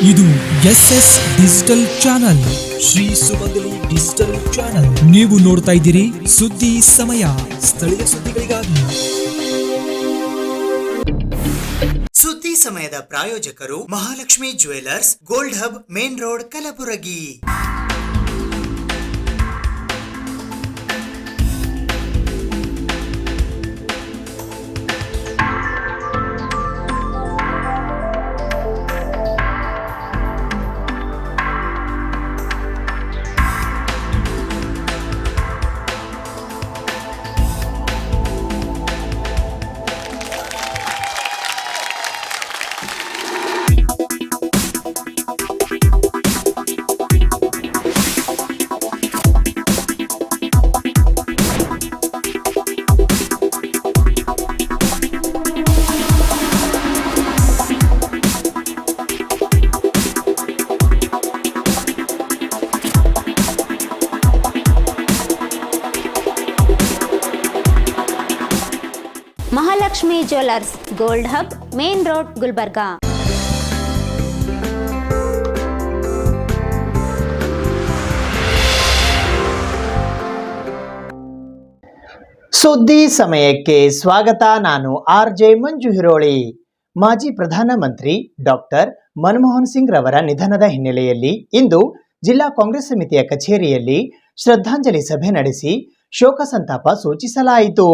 ಇದು SS digital channel, Shri ಸುಮಂಗಲಿ digital channel. ನೀವು ನೋಡ್ತಾ ಇದ್ದೀರಿ ಸುದ್ದಿ ಸಮಯ, ಸ್ಥಳೀಯ ಸುದ್ದಿಗಳಿಗಾಗಿ. ಸುದ್ದಿ ಸಮಯದ ಪ್ರಾಯೋಜಕರು Mahalakshmi jewellers, gold hub, main road, Kalaburagi. Mahalakshmi jewellers, gold hub, main road, Gulbarga. ಸುದ್ದಿ ಸಮಯಕ್ಕೆ ಸ್ವಾಗತ. ನಾನು RJ ಮಂಜು ಹಿರೋಳಿ. ಮಾಜಿ ಪ್ರಧಾನಮಂತ್ರಿ ಡಾಕ್ಟರ್ ಮನಮೋಹನ್ ಸಿಂಗ್ ರವರ ನಿಧನದ ಹಿನ್ನೆಲೆಯಲ್ಲಿ ಇಂದು ಜಿಲ್ಲಾ ಕಾಂಗ್ರೆಸ್ ಸಮಿತಿಯ ಕಚೇರಿಯಲ್ಲಿ ಶ್ರದ್ಧಾಂಜಲಿ ಸಭೆ ನಡೆಸಿ ಶೋಕ ಸಂತಾಪ ಸೂಚಿಸಲಾಯಿತು.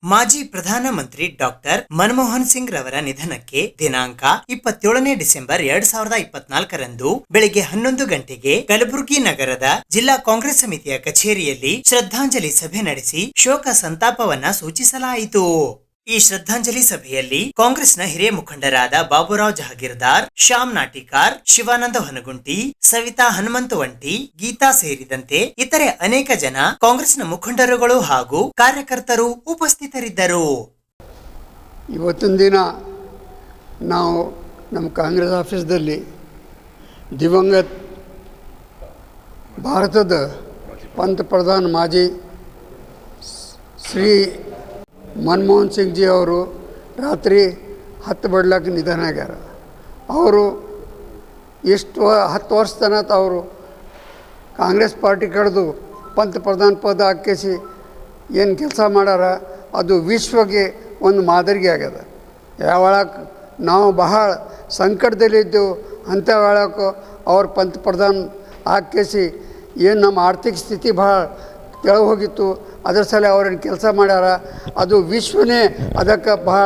ಮಾಜಿ ಪ್ರಧಾನಮಂತ್ರಿ ಡಾಕ್ಟರ್ ಮನಮೋಹನ್ ಸಿಂಗ್ ರವರ ನಿಧನಕ್ಕೆ ದಿನಾಂಕ 27 ಡಿಸೆಂಬರ್ 2024ರಂದು ಬೆಳಿಗ್ಗೆ 11 ಗಂಟೆಗೆ ಕಲಬುರಗಿ ನಗರದ ಜಿಲ್ಲಾ ಕಾಂಗ್ರೆಸ್ ಸಮಿತಿಯ ಕಚೇರಿಯಲ್ಲಿ ಶ್ರದ್ಧಾಂಜಲಿ ಸಭೆ ನಡೆಸಿ ಶೋಕ ಸಂತಾಪವನ್ನ ಸೂಚಿಸಲಾಯಿತು. ಈ ಶ್ರದ್ಧಾಂಜಲಿ ಸಭೆಯಲ್ಲಿ ಕಾಂಗ್ರೆಸ್ನ ಹಿರಿಯ ಮುಖಂಡರಾದ ಬಾಬುರಾವ್ ಜಹಗೀರ್ದಾರ್, ಶ್ಯಾಮ್ ನಾಟಿಕಾರ್, ಶಿವಾನಂದ ಹೊನಗುಂಟಿ, ಸವಿತಾ ಹನುಮಂತವಂಟಿ, ಗೀತಾ ಸೇರಿದಂತೆ ಇತರೆ ಅನೇಕ ಜನ ಕಾಂಗ್ರೆಸ್ನ ಮುಖಂಡರುಗಳು ಹಾಗೂ ಕಾರ್ಯಕರ್ತರು ಉಪಸ್ಥಿತರಿದ್ದರು. ಇವತ್ತಿನ ದಿನ ನಾವು ನಮ್ಮ ಕಾಂಗ್ರೆಸ್ ಆಫೀಸ್ದಲ್ಲಿ ದಿವಂಗತ ಭಾರತದ ಪಂತಪ್ರಧಾನ ಮಾಜಿ ಶ್ರೀ ಮನಮೋಹನ್ ಸಿಂಗ್ ಜಿ ಅವರು ರಾತ್ರಿ 10 ಬಡ್ಲಕ್ಕೆ ನಿಧನ ಆಗ್ಯಾರ. ಅವರು 10 ವರ್ಷ ತನಕ ಅವರು ಕಾಂಗ್ರೆಸ್ ಪಾರ್ಟಿ ಕಳೆದು ಪಂತಪ್ರಧಾನ ಪದ ಹಾಕಿಸಿ ಏನು ಕೆಲಸ ಮಾಡ್ಯಾರ, ಅದು ವಿಶ್ವಗೆ ಒಂದು ಮಾದರಿಗೆ ಆಗ್ಯದ. ಯಾವಳಕ್ಕೆ ನಾವು ಬಹಳ ಸಂಕಟದಲ್ಲಿದ್ದೆವು ಅಂಥ ವೇಳಕ್ಕೆ ಅವ್ರು ಪಂತಪ್ರಧಾನ ಹಾಕಿಸಿ ಏನು ನಮ್ಮ ಆರ್ಥಿಕ ಸ್ಥಿತಿ ಭಾಳ ಕೆಳಗೆ ಹೋಗಿತ್ತು, ಅದರ ಸಲ ಅವ್ರೇನು ಕೆಲಸ ಮಾಡ್ಯಾರ, ಅದು ವಿಶ್ವನೇ ಅದಕ್ಕೆ ಭಾಳ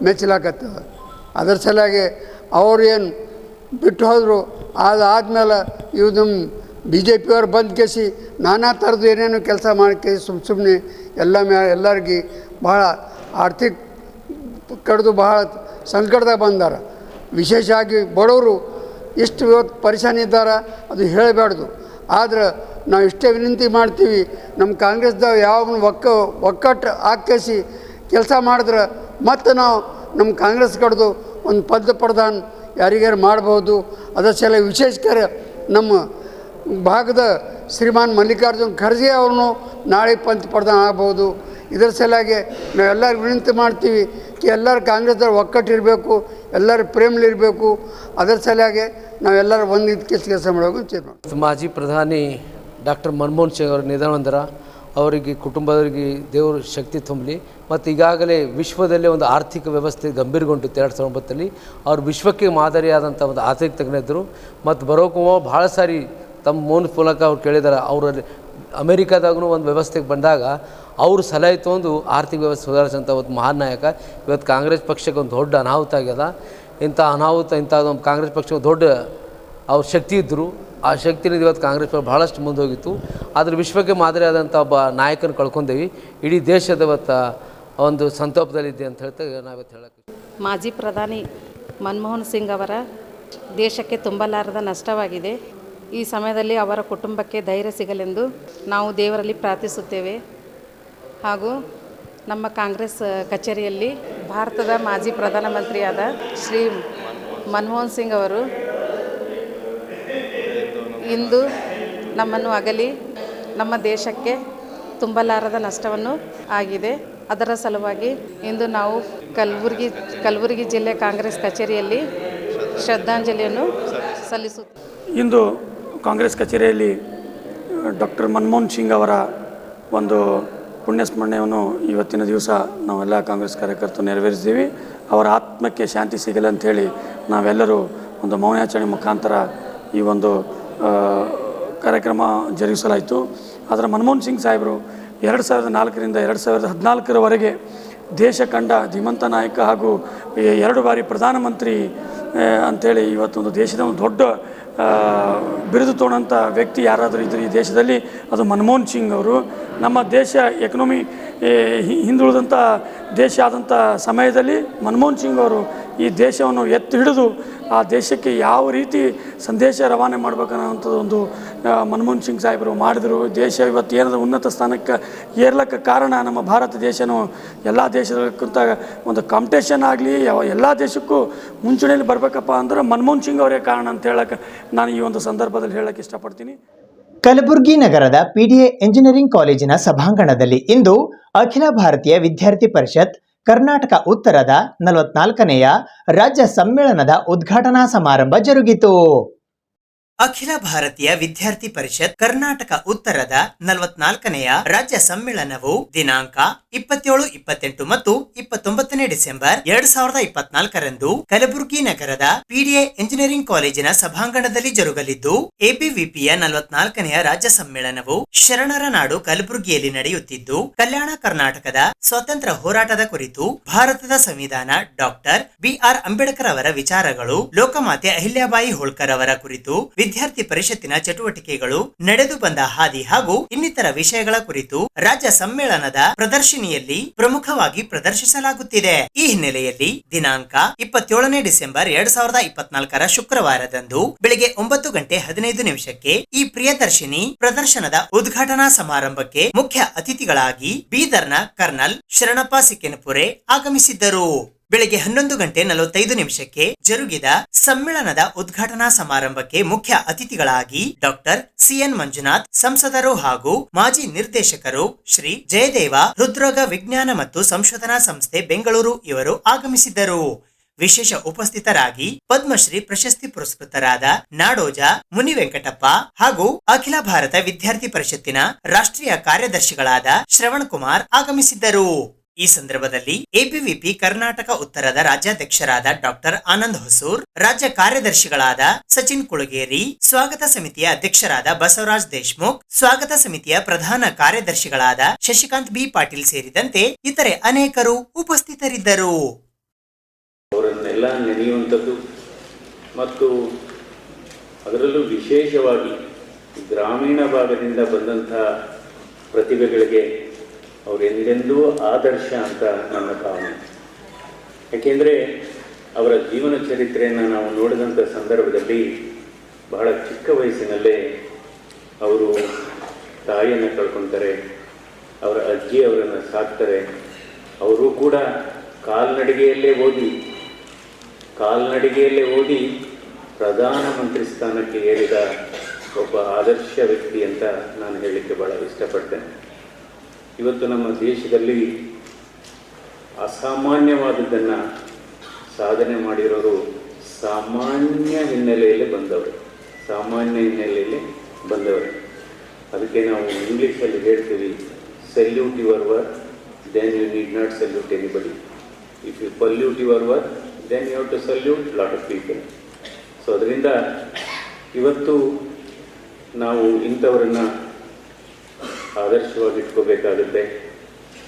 ಮೆಚ್ಚಲಾಕತ್ತದ. ಅದರ ಸಲುವಾಗಿ ಅವ್ರು ಏನು ಬಿಟ್ಟು ಹೋದರು. ಅದಾದಮೇಲೆ ಇವು ನಮ್ಮ BJP ಅವ್ರು ಬಂದು ಕೇಸಿ ನಾನಾ ಥರದ್ದು ಏನೇನು ಕೆಲಸ ಮಾಡಿ ಸುಮ್ಮನೆ ಎಲ್ಲರಿಗೆ ಭಾಳ ಆರ್ಥಿಕ ಕಡ್ದು ಭಾಳ ಸಂಕಟದಾಗ ಬಂದಾರ. ವಿಶೇಷವಾಗಿ ಬಡವರು ಎಷ್ಟು ಇವತ್ತು ಪರಿಶಾನಿ ಇದ್ದಾರೆ ಅದು ಹೇಳಬಾರ್ದು. ಆದ್ರೆ ನಾವು ಇಷ್ಟೇ ವಿನಂತಿ ಮಾಡ್ತೀವಿ, ನಮ್ಮ ಕಾಂಗ್ರೆಸ್ದಾಗ ಯಾವ ಒಕ್ಕಟ್ಟು ಹಾಕಿಸಿ ಕೆಲಸ ಮಾಡಿದ್ರೆ ಮತ್ತು ನಾವು ನಮ್ಮ ಕಾಂಗ್ರೆಸ್ ಕಡ್ದು ಒಂದು ಪಂತಪ್ರಧಾನ ಯಾರಿಗಾರು ಮಾಡ್ಬೋದು. ಅದರ ಸಲ ವಿಶೇಷಕರ ನಮ್ಮ ಭಾಗದ ಶ್ರೀಮಾನ್ ಮಲ್ಲಿಕಾರ್ಜುನ್ ಖರ್ಗೆ ಅವ್ರನ್ನು ನಾಳೆ ಪಂತಪ್ರಧಾನ ಆಗ್ಬೋದು. ಇದರ ಸಲುವಾಗಿ ನಾವೆಲ್ಲರೂ ವಿನಂತಿ ಮಾಡ್ತೀವಿ ಎಲ್ಲರೂ ಕಾಂಗ್ರೆಸ್ದವ್ರು ಒಕ್ಕಟ್ಟಿರಬೇಕು, ಎಲ್ಲರೂ ಪ್ರೇಮಲಿರಬೇಕು. ಅದರ ಸಲುವಾಗಿ ನಾವೆಲ್ಲರೂ ಒಂದು ಕೆಲಸ ಮಾಡೋದು. ಮಾಜಿ ಪ್ರಧಾನಿ ಡಾಕ್ಟರ್ ಮನಮೋಹನ್ ಸಿಂಗ್ ಅವರು ನಿಧನ ಹೊಂದರ, ಅವರಿಗೆ ಕುಟುಂಬದವರಿಗೆ ದೇವರು ಶಕ್ತಿ ತುಂಬಲಿ. ಮತ್ತು ಈಗಾಗಲೇ ವಿಶ್ವದಲ್ಲೇ ಒಂದು ಆರ್ಥಿಕ ವ್ಯವಸ್ಥೆ ಗಂಭೀರಗೊಂಡು 2009 ಅವರು ವಿಶ್ವಕ್ಕೆ ಮಾದರಿಯಾದಂಥ ಒಂದು ಆರ್ಥಿಕ ತಜ್ಞರಿದ್ದರು. ಮತ್ತು ಬರೋಕ್ಕೂ ಭಾಳ ಸಾರಿ ತಮ್ಮ ಮೌನ ಮೂಲಕ ಅವ್ರು ಕೇಳಿದ್ದಾರೆ. ಅವರಲ್ಲಿ ಅಮೇರಿಕಾದಾಗೂ ಒಂದು ವ್ಯವಸ್ಥೆಗೆ ಬಂದಾಗ ಅವರು ಸಲಹೆ ತೊಗೊಂಡು ಆರ್ಥಿಕ ವ್ಯವಸ್ಥೆ ಸುಧಾರಿಸಂಥ ಒಂದು ಮಹಾನ್ ನಾಯಕ. ಇವತ್ತು ಕಾಂಗ್ರೆಸ್ ಪಕ್ಷಕ್ಕೆ ಒಂದು ದೊಡ್ಡ ಅನಾಹುತ ಆಗ್ಯದ. ಇಂಥ ಅನಾಹುತ ಇಂಥದ್ದು ಕಾಂಗ್ರೆಸ್ ಪಕ್ಷಕ್ಕೆ ದೊಡ್ಡ ಅವ್ರ ಶಕ್ತಿ ಇದ್ದರು. ಆ ಶಕ್ತಿನಿಂದ ಇವತ್ತು ಕಾಂಗ್ರೆಸ್ ಪಕ್ಷ ಭಾಳಷ್ಟು ಮುಂದೆ ಹೋಗಿತ್ತು. ಆದರೆ ವಿಶ್ವಕ್ಕೆ ಮಾದರಿಯಾದಂಥ ಒಬ್ಬ ನಾಯಕನ ಕಳ್ಕೊಂಡೇವಿ. ಇಡೀ ದೇಶದ ಇವತ್ತು ಒಂದು ಸಂತಾಪದಲ್ಲಿದೆ ಅಂತ ಹೇಳ್ತಾ ನಾವಿವತ್ತು ಹೇಳಕ್ಕೆ. ಮಾಜಿ ಪ್ರಧಾನಿ ಮನಮೋಹನ್ ಸಿಂಗ್ ಅವರ ದೇಶಕ್ಕೆ ತುಂಬಲಾರದ ನಷ್ಟವಾಗಿದೆ. ಈ ಸಮಯದಲ್ಲಿ ಅವರ ಕುಟುಂಬಕ್ಕೆ ಧೈರ್ಯ ಸಿಗಲೆಂದು ನಾವು ದೇವರಲ್ಲಿ ಪ್ರಾರ್ಥಿಸುತ್ತೇವೆ. ಹಾಗೂ ನಮ್ಮ ಕಾಂಗ್ರೆಸ್ ಕಚೇರಿಯಲ್ಲಿ ಭಾರತದ ಮಾಜಿ ಪ್ರಧಾನಮಂತ್ರಿಯಾದ ಶ್ರೀ ಮನಮೋಹನ್ ಸಿಂಗ್ ಅವರು ಇಂದು ನಮ್ಮನ್ನು ಅಗಲಿ ನಮ್ಮ ದೇಶಕ್ಕೆ ತುಂಬಲಾರದ ನಷ್ಟವನ್ನು ಆಗಿದೆ. ಅದರ ಸಲುವಾಗಿ ಇಂದು ನಾವು ಕಲಬುರಗಿ ಜಿಲ್ಲೆ ಕಾಂಗ್ರೆಸ್ ಕಚೇರಿಯಲ್ಲಿ ಶ್ರದ್ಧಾಂಜಲಿಯನ್ನು ಸಲ್ಲಿಸುತ್ತೇವೆ. ಇಂದು ಕಾಂಗ್ರೆಸ್ ಕಚೇರಿಯಲ್ಲಿ ಡಾಕ್ಟರ್ ಮನಮೋಹನ್ ಸಿಂಗ್ ಅವರ ಒಂದು ಪುಣ್ಯಸ್ಮರಣೆಯನ್ನು ಇವತ್ತಿನ ದಿವಸ ನಾವೆಲ್ಲ ಕಾಂಗ್ರೆಸ್ ಕಾರ್ಯಕರ್ತರು ನೆರವೇರಿಸಿದ್ದೀವಿ. ಅವರ ಆತ್ಮಕ್ಕೆ ಶಾಂತಿ ಸಿಗಲಿ ಅಂಥೇಳಿ ನಾವೆಲ್ಲರೂ ಒಂದು ಮೌನಾಚರಣೆ ಮುಖಾಂತರ ಈ ಒಂದು ಕಾರ್ಯಕ್ರಮ ಜರುಗಿಸಲಾಯಿತು. ಅದರ ಮನಮೋಹನ್ ಸಿಂಗ್ ಸಾಹೇಬರು 2004ರಿಂದ 2014ರವರೆಗೆ ದೇಶ ಕಂಡ ಧೀಮಂತ ನಾಯಕ ಹಾಗೂ 2 ಬಾರಿ ಪ್ರಧಾನಮಂತ್ರಿ ಅಂಥೇಳಿ ಇವತ್ತೊಂದು ದೇಶದ ಒಂದು ದೊಡ್ಡ ಬಿರುದು ತೊಗೊಂಡಂಥ ವ್ಯಕ್ತಿ ಯಾರಾದರೂ ಇದ್ದರೆ ಈ ದೇಶದಲ್ಲಿ ಅದು ಮನಮೋಹನ್ ಸಿಂಗ್ ಅವರು. ನಮ್ಮ ದೇಶ ಎಕನಾಮಿ ಹಿಂದುಳಿದಂಥ ದೇಶ ಆದಂಥ ಸಮಯದಲ್ಲಿ ಮನಮೋಹನ್ ಸಿಂಗ್ ಅವರು ಈ ದೇಶವನ್ನು ಎತ್ತಿ ಹಿಡಿದು ಆ ದೇಶಕ್ಕೆ ಯಾವ ರೀತಿ ಸಂದೇಶ ರವಾನೆ ಮಾಡ್ಬೇಕನ್ನೋಂಥದ್ದು ಒಂದು ಮನಮೋಹನ್ ಸಿಂಗ್ ಸಾಹೇಬರು ಮಾಡಿದರು. ದೇಶ ಇವತ್ತು ಏನದ ಉನ್ನತ ಸ್ಥಾನಕ್ಕೆ ಏರ್ಲಕ್ಕೆ ಕಾರಣ ನಮ್ಮ ಭಾರತ ದೇಶನೂ ಎಲ್ಲ ದೇಶಕ್ಕಿಂತ ಒಂದು ಕಾಂಪಿಟೇಷನ್ ಆಗಲಿ ಎಲ್ಲ ದೇಶಕ್ಕೂ ಮುಂಚೂಣಿಯಲ್ಲಿ ಬರಬೇಕಪ್ಪ ಅಂದ್ರೆ ಮನಮೋಹನ್ ಸಿಂಗ್ ಅವರೇ ಕಾರಣ ಅಂತ ಹೇಳಕ್ಕೆ ನಾನು ಈ ಒಂದು ಸಂದರ್ಭದಲ್ಲಿ ಹೇಳಕ್ಕೆ ಇಷ್ಟಪಡ್ತೀನಿ. ಕಲಬುರಗಿ ನಗರದ PDA ಎಂಜಿನಿಯರಿಂಗ್ ಕಾಲೇಜಿನ ಸಭಾಂಗಣದಲ್ಲಿ ಇಂದು ಅಖಿಲ ಭಾರತೀಯ ವಿದ್ಯಾರ್ಥಿ ಪರಿಷತ್ ಕರ್ನಾಟಕ ಉತ್ತರದ 44ನೆಯ ರಾಜ್ಯ ಸಮ್ಮೇಳನದ ಉದ್ಘಾಟನಾ ಸಮಾರಂಭ ಜರುಗಿತು. ಅಖಿಲ ಭಾರತೀಯ ವಿದ್ಯಾರ್ಥಿ ಪರಿಷತ್ ಕರ್ನಾಟಕ ಉತ್ತರದ 44ನೆಯ ರಾಜ್ಯ ಸಮ್ಮೇಳನವು ದಿನಾಂಕ 27, 28 ಮತ್ತು 29 ಡಿಸೆಂಬರ್ 2024ರಂದು ಕಲಬುರಗಿ ನಗರದ PDA ಎಂಜಿನಿಯರಿಂಗ್ ಕಾಲೇಜಿನ ಸಭಾಂಗಣದಲ್ಲಿ ಜರುಗಲಿದ್ದು, ABVPಯ 44ನೆಯ ರಾಜ್ಯ ಸಮ್ಮೇಳನವು ಶರಣರ ನಾಡು ಕಲಬುರಗಿಯಲ್ಲಿ ನಡೆಯುತ್ತಿದ್ದು, ಕಲ್ಯಾಣ ಕರ್ನಾಟಕದ ಸ್ವಾತಂತ್ರ್ಯ ಹೋರಾಟದ ಕುರಿತು ಭಾರತದ ಸಂವಿಧಾನ ಡಾಕ್ಟರ್ BR ಅಂಬೇಡ್ಕರ್ ಅವರ ವಿಚಾರಗಳು, ಲೋಕಮಾತೆ ಅಹಿಲ್ಯಾಬಾಯಿ ಹೋಳ್ಕರ್ ಅವರ ಕುರಿತು ವಿದ್ಯಾರ್ಥಿ ಪರಿಷತ್ತಿನ ಚಟುವಟಿಕೆಗಳು, ನಡೆದು ಬಂದ ಹಾದಿ ಹಾಗೂ ಇನ್ನಿತರ ವಿಷಯಗಳ ಕುರಿತು ರಾಜ್ಯ ಸಮ್ಮೇಳನದ ಪ್ರದರ್ಶಿನಿಯಲ್ಲಿ ಪ್ರಮುಖವಾಗಿ ಪ್ರದರ್ಶಿಸಲಾಗುತ್ತಿದೆ. ಈ ಹಿನ್ನೆಲೆಯಲ್ಲಿ ದಿನಾಂಕ 27 ಡಿಸೆಂಬರ್ 2024ರ ಶುಕ್ರವಾರದಂದು ಬೆಳಿಗ್ಗೆ 9:15 ಈ ಪ್ರಿಯದರ್ಶಿನಿ ಪ್ರದರ್ಶನದ ಉದ್ಘಾಟನಾ ಸಮಾರಂಭಕ್ಕೆ ಮುಖ್ಯ ಅತಿಥಿಗಳಾಗಿ ಬೀದರ್ನ ಕರ್ನಲ್ ಶರಣಪ್ಪ ಸಿಕ್ಕೆನಪುರೆ ಆಗಮಿಸಿದ್ದರು. ಬೆಳಗ್ಗೆ 11:45 ಜರುಗಿದ ಸಮ್ಮೇಳನದ ಉದ್ಘಾಟನಾ ಸಮಾರಂಭಕ್ಕೆ ಮುಖ್ಯ ಅತಿಥಿಗಳಾಗಿ ಡಾಕ್ಟರ್ CN ಮಂಜುನಾಥ್ ಸಂಸದರು ಹಾಗೂ ಮಾಜಿ ನಿರ್ದೇಶಕರು ಶ್ರೀ ಜಯದೇವ ಹೃದ್ರೋಗ ವಿಜ್ಞಾನ ಮತ್ತು ಸಂಶೋಧನಾ ಸಂಸ್ಥೆ ಬೆಂಗಳೂರು ಇವರು ಆಗಮಿಸಿದ್ದರು. ವಿಶೇಷ ಉಪಸ್ಥಿತರಾಗಿ ಪದ್ಮಶ್ರೀ ಪ್ರಶಸ್ತಿ ಪುರಸ್ಕೃತರಾದ ನಾಡೋಜ ಮುನಿ ವೆಂಕಟಪ್ಪ ಹಾಗೂ ಅಖಿಲ ಭಾರತ ವಿದ್ಯಾರ್ಥಿ ಪರಿಷತ್ತಿನ ರಾಷ್ಟ್ರೀಯ ಕಾರ್ಯದರ್ಶಿಗಳಾದ ಶ್ರವಣ್ ಕುಮಾರ್ ಆಗಮಿಸಿದ್ದರು. ಈ ಸಂದರ್ಭದಲ್ಲಿ ABVP ಕರ್ನಾಟಕ ಉತ್ತರದ ರಾಜ್ಯಾಧ್ಯಕ್ಷರಾದ ಡಾಕ್ಟರ್ ಆನಂದ್ ಹೊಸೂರ್, ರಾಜ್ಯ ಕಾರ್ಯದರ್ಶಿಗಳಾದ ಸಚಿನ್ ಕುಳಗೇರಿ, ಸ್ವಾಗತ ಸಮಿತಿಯ ಅಧ್ಯಕ್ಷರಾದ ಬಸವರಾಜ್ ದೇಶ್ಮುಖ್, ಸ್ವಾಗತ ಸಮಿತಿಯ ಪ್ರಧಾನ ಕಾರ್ಯದರ್ಶಿಗಳಾದ ಶಶಿಕಾಂತ್ B ಪಾಟೀಲ್ ಸೇರಿದಂತೆ ಇತರೆ ಅನೇಕರು ಉಪಸ್ಥಿತರಿದ್ದರು. ಅವರನ್ನೆಲ್ಲ ನೆನೆಯುವಂಥದ್ದು ಮತ್ತು ಅದರಲ್ಲೂ ವಿಶೇಷವಾಗಿ ಗ್ರಾಮೀಣ ಭಾಗದಿಂದ ಬಂದಂಥ ಪ್ರತಿಭೆಗಳಿಗೆ ಅವರೆಂದೆಂದೂ ಆದರ್ಶ ಅಂತ ನನ್ನ ಭಾವನೆ. ಯಾಕೆಂದರೆ ಅವರ ಜೀವನ ಚರಿತ್ರೆಯನ್ನು ನಾವು ನೋಡಿದಂಥ ಸಂದರ್ಭದಲ್ಲಿ ಬಹಳ ಚಿಕ್ಕ ವಯಸ್ಸಿನಲ್ಲೇ ಅವರು ತಾಯಿಯನ್ನು ಕಳ್ಕೊತಾರೆ, ಅವರ ಅಜ್ಜಿ ಅವರನ್ನು ಸಾಕ್ತಾರೆ. ಅವರು ಕೂಡ ಕಾಲ್ನಡಿಗೆಯಲ್ಲೇ ಓದಿ ಪ್ರಧಾನಮಂತ್ರಿ ಸ್ಥಾನಕ್ಕೆ ಏರಿದ ಒಬ್ಬ ಆದರ್ಶ ವ್ಯಕ್ತಿ ಅಂತ ನಾನು ಹೇಳಲಿಕ್ಕೆ ಭಾಳ ಇಷ್ಟಪಡ್ತೇನೆ. ಇವತ್ತು ನಮ್ಮ ದೇಶದಲ್ಲಿ ಅಸಾಮಾನ್ಯವಾದದ್ದನ್ನು ಸಾಧನೆ ಮಾಡಿರೋರು ಸಾಮಾನ್ಯ ಹಿನ್ನೆಲೆಯಲ್ಲಿ ಬಂದವರು. ಅದಕ್ಕೆ ನಾವು ಇಂಗ್ಲೀಷಲ್ಲಿ ಹೇಳ್ತೀವಿ, salute your work, then you need not salute anybody. If you pollute your work, then you have to salute lot of people. So ಅದರಿಂದ ಇವತ್ತು ನಾವು ಇಂಥವರನ್ನು ಆದರ್ಶವಾಗಿ ಇಟ್ಕೋಬೇಕಾಗುತ್ತೆ.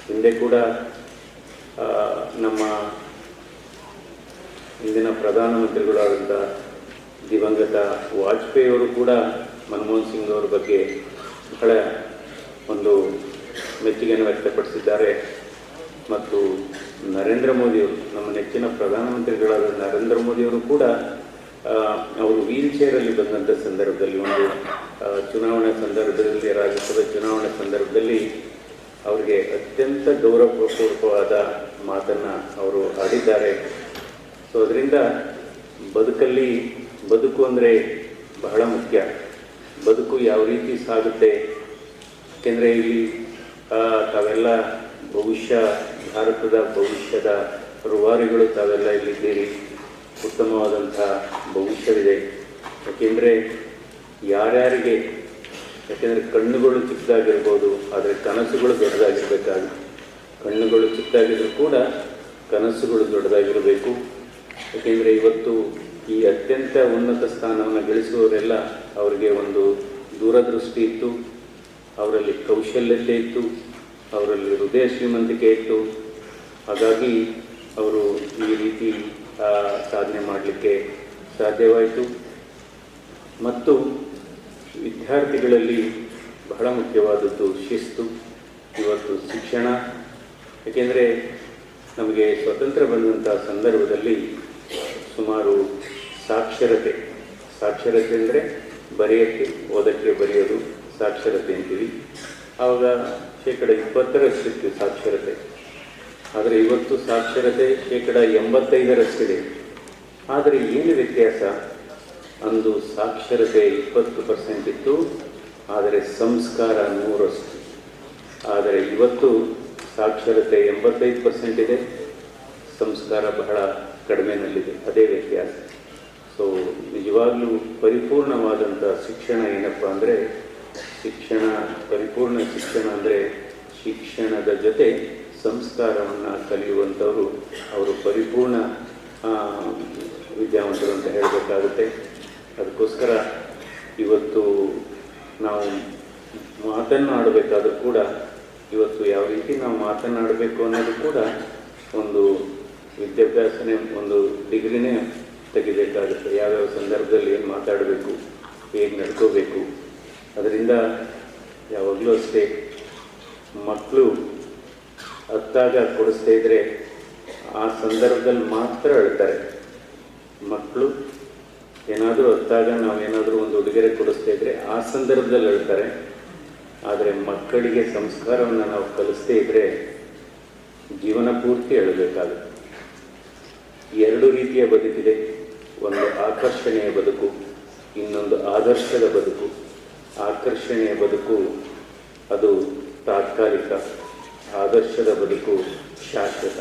ಹಿಂದೆ ಕೂಡ ನಮ್ಮ ಇಂದಿನ ಪ್ರಧಾನಮಂತ್ರಿಗಳಾದಂಥ ದಿವಂಗತ ವಾಜಪೇಯಿಯವರು ಕೂಡ ಮನಮೋಹನ್ ಸಿಂಗ್ ಅವರ ಬಗ್ಗೆ ಬಹಳ ಒಂದು ಮೆಚ್ಚುಗೆಯನ್ನು ವ್ಯಕ್ತಪಡಿಸಿದ್ದಾರೆ. ಮತ್ತು ನರೇಂದ್ರ ಮೋದಿಯವರು, ನಮ್ಮ ನೆಚ್ಚಿನ ಪ್ರಧಾನಮಂತ್ರಿಗಳಾದ ನರೇಂದ್ರ ಮೋದಿಯವರು ಕೂಡ ಅವರು ವೀಲ್ ಚೇರಲ್ಲಿ ಬಂದಂಥ ಸಂದರ್ಭದಲ್ಲಿ, ಒಂದು ಚುನಾವಣೆ ಸಂದರ್ಭದಲ್ಲಿ, ರಾಜ್ಯಸಭೆ ಚುನಾವಣೆ ಸಂದರ್ಭದಲ್ಲಿ ಅವರಿಗೆ ಅತ್ಯಂತ ಗೌರವಪೂರ್ವಕವಾದ ಮಾತನ್ನು ಅವರು ಆಡಿದ್ದಾರೆ. ಸೊ ಅದರಿಂದ ಬದುಕು ಅಂದರೆ ಬಹಳ ಮುಖ್ಯ. ಬದುಕು ಯಾವ ರೀತಿ ಸಾಗುತ್ತೆ, ಏಕೆಂದರೆ ಇಲ್ಲಿ ತಾವೆಲ್ಲ ಭಾರತದ ಭವಿಷ್ಯದ ರೂವಾರಿಗಳು ತಾವೆಲ್ಲ ಇಲ್ಲಿದ್ದೀರಿ. ಉತ್ತಮವಾದಂಥ ಭವಿಷ್ಯವಿದೆ. ಯಾಕೆಂದರೆ ಯಾರ್ಯಾರಿಗೆ, ಯಾಕೆಂದರೆ ಕಣ್ಣುಗಳು ಚಿಕ್ಕದಾಗಿರ್ಬೋದು, ಆದರೆ ಕನಸುಗಳು ದೊಡ್ಡದಾಗಿರಬೇಕಾಗುತ್ತೆ. ಕಣ್ಣುಗಳು ಚಿಕ್ಕದಾಗಿದ್ರೂ ಕೂಡ ಕನಸುಗಳು ದೊಡ್ಡದಾಗಿರಬೇಕು. ಯಾಕೆಂದರೆ ಇವತ್ತು ಈ ಅತ್ಯಂತ ಉನ್ನತ ಸ್ಥಾನವನ್ನು ಗಳಿಸುವವರೆಲ್ಲ ಅವರಿಗೆ ಒಂದು ದೂರದೃಷ್ಟಿ ಇತ್ತು, ಅವರಲ್ಲಿ ಕೌಶಲ್ಯತೆ ಇತ್ತು, ಅವರಲ್ಲಿ ಹೃದಯ ಶ್ರೀಮಂತಿಕೆ ಇತ್ತು. ಹಾಗಾಗಿ ಅವರು ಈ ರೀತಿ ಸಾಧನೆ ಮಾಡಲಿಕ್ಕೆ ಸಾಧ್ಯವಾಯಿತು. ಮತ್ತು ವಿದ್ಯಾರ್ಥಿಗಳಲ್ಲಿ ಬಹಳ ಮುಖ್ಯವಾದದ್ದು ಶಿಸ್ತು. ಇವತ್ತು ಶಿಕ್ಷಣ, ಏಕೆಂದರೆ ನಮಗೆ ಸ್ವತಂತ್ರ ಬಂದಂಥ ಸಂದರ್ಭದಲ್ಲಿ ಸುಮಾರು ಸಾಕ್ಷರತೆ ಅಂದರೆ ಬರೆಯೋಕ್ಕೆ, ಓದಕ್ಕೆ, ಬರೆಯೋದು ಸಾಕ್ಷರತೆ ಅಂತೀವಿ. ಆವಾಗ 20% ಸಾಕ್ಷರತೆ. ಆದರೆ ಇವತ್ತು ಸಾಕ್ಷರತೆ 85% ಆದರೆ ಏನು ವ್ಯತ್ಯಾಸ? ಅಂದು ಸಾಕ್ಷರತೆ 20% ಇತ್ತು, ಆದರೆ ಸಂಸ್ಕಾರ 100%. ಆದರೆ ಇವತ್ತು ಸಾಕ್ಷರತೆ 85% ಇದೆ, ಸಂಸ್ಕಾರ ಬಹಳ ಕಡಿಮೆನಲ್ಲಿದೆ. ಅದೇ ವ್ಯತ್ಯಾಸ. ಸೊ ನಿಜವಾಗ್ಲೂ ಪರಿಪೂರ್ಣವಾದಂಥ ಶಿಕ್ಷಣ ಏನಪ್ಪ ಅಂದರೆ, ಪರಿಪೂರ್ಣ ಶಿಕ್ಷಣ ಅಂದರೆ ಶಿಕ್ಷಣದ ಜೊತೆ ಸಂಸ್ಕಾರವನ್ನು ಕಲಿಯುವಂಥವರು, ಅವರು ಪರಿಪೂರ್ಣ ವಿದ್ಯಾವಂತರು ಅಂತ ಹೇಳಬೇಕಾಗುತ್ತೆ. ಅದಕ್ಕೋಸ್ಕರ ಇವತ್ತು ನಾವು ಮಾತನಾಡಬೇಕಾದ್ರೂ ಕೂಡ, ಇವತ್ತು ಯಾವ ರೀತಿ ನಾವು ಮಾತನಾಡಬೇಕು ಅನ್ನೋದು ಕೂಡ ಒಂದು ವಿದ್ಯಾಭ್ಯಾಸನೇ, ಒಂದು ಡಿಗ್ರಿನೇ ತೆಗಿಬೇಕಾಗುತ್ತೆ. ಯಾವ್ಯಾವ ಸಂದರ್ಭದಲ್ಲಿ ಏನು ಮಾತಾಡಬೇಕು, ಹೇಗೆ ನಡ್ಕೋಬೇಕು. ಅದರಿಂದ ಯಾವಾಗಲೂ ಅಷ್ಟೇ, ಮಕ್ಕಳು ಅತ್ತಾಗ ಕೊಡಿಸ್ತಾ ಇದ್ದರೆ ಆ ಸಂದರ್ಭದಲ್ಲಿ ಮಾತ್ರ ಅಳ್ತಾರೆ. ಮಕ್ಕಳು ಏನಾದರೂ ಅತ್ತಾಗ ನಾವೇನಾದರೂ ಒಂದು ಉಡುಗೊರೆ ಕೊಡಿಸ್ತಾ ಇದ್ದರೆ ಆ ಸಂದರ್ಭದಲ್ಲಿ ಅಳ್ತಾರೆ. ಆದರೆ ಮಕ್ಕಳಿಗೆ ಸಂಸ್ಕಾರವನ್ನು ನಾವು ಕಲಿಸ್ತೇ ಇದ್ದರೆ ಜೀವನ ಪೂರ್ತಿ ಅಳಬೇಕಾಗುತ್ತೆ. 2 ರೀತಿಯ ಬದುಕಿದೆ. ಒಂದು ಆಕರ್ಷಣೆಯ ಬದುಕು, ಇನ್ನೊಂದು ಆದರ್ಶದ ಬದುಕು. ಆಕರ್ಷಣೆಯ ಬದುಕು ಅದು ತಾತ್ಕಾಲಿಕ, ಆದರ್ಶದ ಬದುಕು ಶಾಶ್ವತ.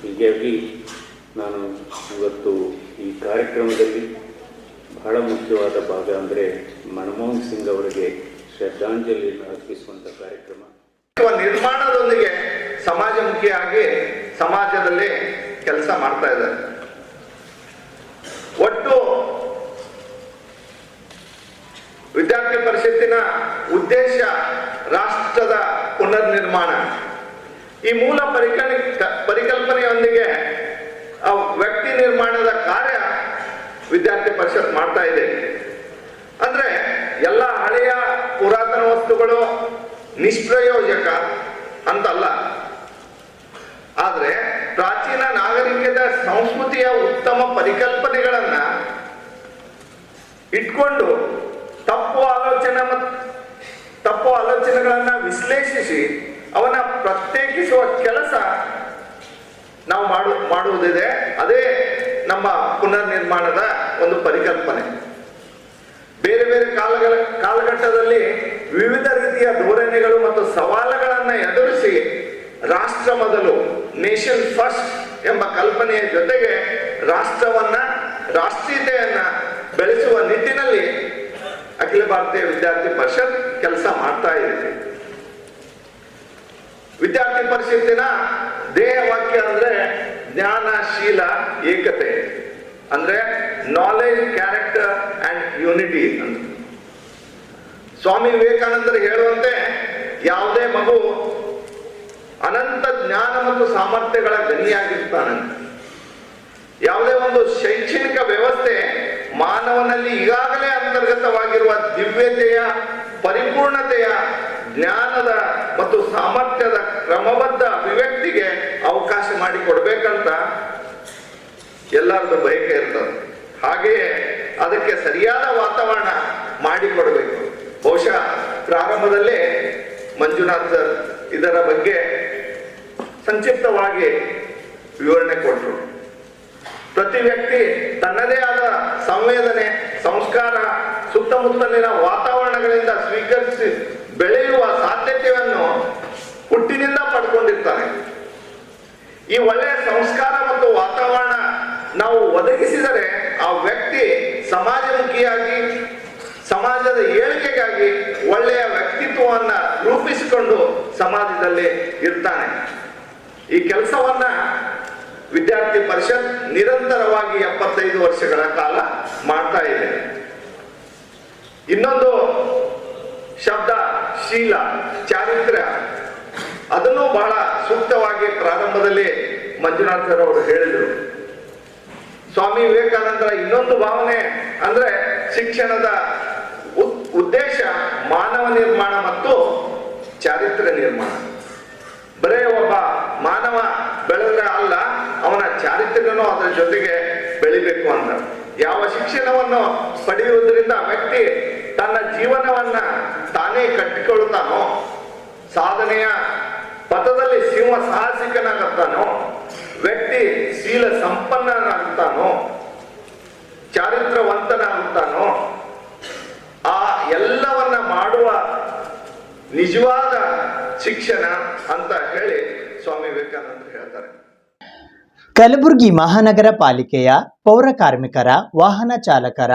ಹೀಗಾಗಿ ನಾನು ಇವತ್ತು ಈ ಕಾರ್ಯಕ್ರಮದಲ್ಲಿ ಬಹಳ ಮುಖ್ಯವಾದ ಭಾಗ ಅಂದರೆ ಮನಮೋಹನ್ ಸಿಂಗ್ ಅವರಿಗೆ ಶ್ರದ್ಧಾಂಜಲಿಯನ್ನು ಅರ್ಪಿಸುವಂಥ ಕಾರ್ಯಕ್ರಮ. ನಿರ್ಮಾಣದೊಂದಿಗೆ ಸಮಾಜಮುಖಿಯಾಗಿ ಸಮಾಜದಲ್ಲಿ ಕೆಲಸ ಮಾಡ್ತಾ ಇದ್ದಾರೆ. ಒಟ್ಟು ವಿದ್ಯಾರ್ಥಿ ಪರಿಷತ್ತಿನ ಉದ್ದೇಶ ರಾಷ್ಟ್ರದ ಪುನರ್ನಿರ್ಮಾಣ. ಈ ಮೂಲ ಪರಿಕಲ್ಪನೆಯೊಂದಿಗೆ ವ್ಯಕ್ತಿ ನಿರ್ಮಾಣದ ಕಾರ್ಯ ವಿದ್ಯಾರ್ಥಿ ಪರಿಷತ್ ಮಾಡ್ತಾ ಇದೆ. ಅಂದ್ರೆ ಎಲ್ಲ ಹಳೆಯ ಪುರಾತನ ವಸ್ತುಗಳು ನಿಷ್ಪ್ರಯೋಜಕ ಅಂತಲ್ಲ, ಆದ್ರೆ ಪ್ರಾಚೀನ ನಾಗರಿಕತೆ ಸಂಸ್ಕೃತಿಯ ಉತ್ತಮ ಪರಿಕಲ್ಪನೆಗಳನ್ನ ಇಟ್ಕೊಂಡು ತಪ್ಪು ಆಲೋಚನೆಗಳನ್ನ ವಿಶ್ಲೇಷಿಸಿ ಅವನ್ನ ಪ್ರತ್ಯೇಕಿಸುವ ಕೆಲಸ ನಾವು ಮಾಡುವುದಿದೆ. ಅದೇ ನಮ್ಮ ಪುನರ್ನಿರ್ಮಾಣದ ಒಂದು ಪರಿಕಲ್ಪನೆ. ಬೇರೆ ಬೇರೆ ಕಾಲಘಟ್ಟದಲ್ಲಿ ವಿವಿಧ ರೀತಿಯ ಧೋರಣೆಗಳು ಮತ್ತು ಸವಾಲುಗಳನ್ನ ಎದುರಿಸಿ ರಾಷ್ಟ್ರ ಮೊದಲು, ನೇಷನ್ ಫಸ್ಟ್ ಎಂಬ ಕಲ್ಪನೆಯ ಜೊತೆಗೆ ರಾಷ್ಟ್ರೀಯತೆಯನ್ನ ಬೆಳೆಸುವ ನಿಟ್ಟಿನಲ್ಲಿ ಅಖಿಲ ಭಾರತೀಯ ವಿದ್ಯಾರ್ಥಿ ಪರಿಷತ್ ಕೆಲಸ ಮಾಡ್ತಾ ಇದೆ. ವಿದ್ಯಾರ್ಥಿ ಪರಿಷತ್ತಿನ ಧ್ಯೇಯ ವಾಕ್ಯ ಅಂದ್ರೆ ಜ್ಞಾನಶೀಲ ಏಕತೆ, ಅಂದ್ರೆ ನಾಲೆಜ್, ಕ್ಯಾರೆಕ್ಟರ್ ಅಂಡ್ ಯೂನಿಟಿ ಅಂತ. ಸ್ವಾಮಿ ವಿವೇಕಾನಂದರು ಹೇಳುವಂತೆ ಯಾವುದೇ ಮಗು ಅನಂತ ಜ್ಞಾನ ಮತ್ತು ಸಾಮರ್ಥ್ಯಗಳ ಗಣಿಯಾಗಿರ್ತಾನಂತ. ಯಾವುದೇ ಒಂದು ಶೈಕ್ಷಣಿಕ ವ್ಯವಸ್ಥೆ ಮಾನವನಲ್ಲಿ ಈಗಾಗಲೇ ಅಂತರ್ಗತವಾಗಿರುವ ದಿವ್ಯತೆಯ, ಪರಿಪೂರ್ಣತೆಯ, ಜ್ಞಾನದ ಮತ್ತು ಸಾಮರ್ಥ್ಯದ ಕ್ರಮಬದ್ಧ ಅಭಿವ್ಯಕ್ತಿಗೆ ಅವಕಾಶ ಮಾಡಿಕೊಡ್ಬೇಕಂತ ಎಲ್ಲರದ್ದು ಬಯಕೆ ಇರ್ತದೆ. ಹಾಗೆಯೇ ಅದಕ್ಕೆ ಸರಿಯಾದ ವಾತಾವರಣ ಮಾಡಿಕೊಡ್ಬೇಕು. ಬಹುಶಃ ಪ್ರಾರಂಭದಲ್ಲೇ ಮಂಜುನಾಥ್ ಸರ್ ಇದರ ಬಗ್ಗೆ ಸಂಕ್ಷಿಪ್ತವಾಗಿ ವಿವರಣೆ ಕೊಟ್ಟರು. ಪ್ರತಿ ವ್ಯಕ್ತಿ ತನ್ನದೇ ಆದ ಸಂವೇದನೆ, ಸಂಸ್ಕಾರ, ಸುತ್ತಮುತ್ತಲಿನ ವಾತಾವರಣಗಳಿಂದ ಸ್ವೀಕರಿಸಿ ಬೆಳೆಯುವ ಸಾಧ್ಯತೆಯನ್ನು ಹುಟ್ಟಿನಿಂದ ಪಡ್ಕೊಂಡಿರ್ತಾನೆ. ಈ ಒಳ್ಳೆಯ ಸಂಸ್ಕಾರ ಮತ್ತು ವಾತಾವರಣ ನಾವು ಒದಗಿಸಿದರೆ ಆ ವ್ಯಕ್ತಿ ಸಮಾಜಮುಖಿಯಾಗಿ ಸಮಾಜದ ಏಳಿಗೆಗಾಗಿ ಒಳ್ಳೆಯ ವ್ಯಕ್ತಿತ್ವವನ್ನ ರೂಪಿಸಿಕೊಂಡು ಸಮಾಜದಲ್ಲಿ ಇರ್ತಾನೆ. ಈ ಕೆಲಸವನ್ನ ವಿದ್ಯಾರ್ಥಿ ಪರಿಷತ್ ನಿರಂತರವಾಗಿ 75 ವರ್ಷಗಳ ಕಾಲ ಮಾಡ್ತಾ ಇದೆ. ಇನ್ನೊಂದು ಶಬ್ದ ಶೀಲ, ಚಾರಿತ್ರ್ಯ, ಅದನ್ನು ಬಹಳ ಸೂಕ್ತವಾಗಿ ಪ್ರಾರಂಭದಲ್ಲಿ ಮಂಜುನಾಥರವರು ಹೇಳಿದರು. ಸ್ವಾಮಿ ವಿವೇಕಾನಂದರ ಇನ್ನೊಂದು ಭಾವನೆ ಅಂದ್ರೆ ಶಿಕ್ಷಣದ ಉದ್ದೇಶ ಮಾನವ ನಿರ್ಮಾಣ ಮತ್ತು ಚಾರಿತ್ರ್ಯ ನಿರ್ಮಾಣ. ಬರೇ ಒಬ್ಬ ಮಾನವ ಬೆಳೆದ್ರೆ ಅಲ್ಲ, ಅವನ ಚಾರಿತ್ರ್ಯನೂ ಅದರ ಜೊತೆಗೆ ಬೆಳಿಬೇಕು ಅಂತ. ಯಾವ ಶಿಕ್ಷಣವನ್ನು ಪಡೆಯುವುದರಿಂದ ವ್ಯಕ್ತಿ ತನ್ನ ಜೀವನವನ್ನ ತಾನೇ ಕಟ್ಟಿಕೊಳ್ಳುತ್ತಾನೋ, ಸಾಧನೆಯ ಪಥದಲ್ಲಿ ಸಿಂಹ ಸಾಹಸಿಕನಾಗುತ್ತಾನೋ, ವ್ಯಕ್ತಿ ಶೀಲ ಸಂಪನ್ನನಾಗುತ್ತಾನೋ, ಚಾರಿತ್ರವಂತನಾಗುತ್ತಾನೋ, ಆ ಎಲ್ಲವನ್ನ ಮಾಡುವ ನಿಜವಾದ ಶಿಕ್ಷಣ ಅಂತ ಹೇಳಿ ಸ್ವಾಮಿ ವಿವೇಕಾನಂದರು ಹೇಳ್ತಾರೆ. ಕಲಬುರಗಿ ಮಹಾನಗರ ಪಾಲಿಕೆಯ ಪೌರ ಕಾರ್ಮಿಕರ, ವಾಹನ ಚಾಲಕರ,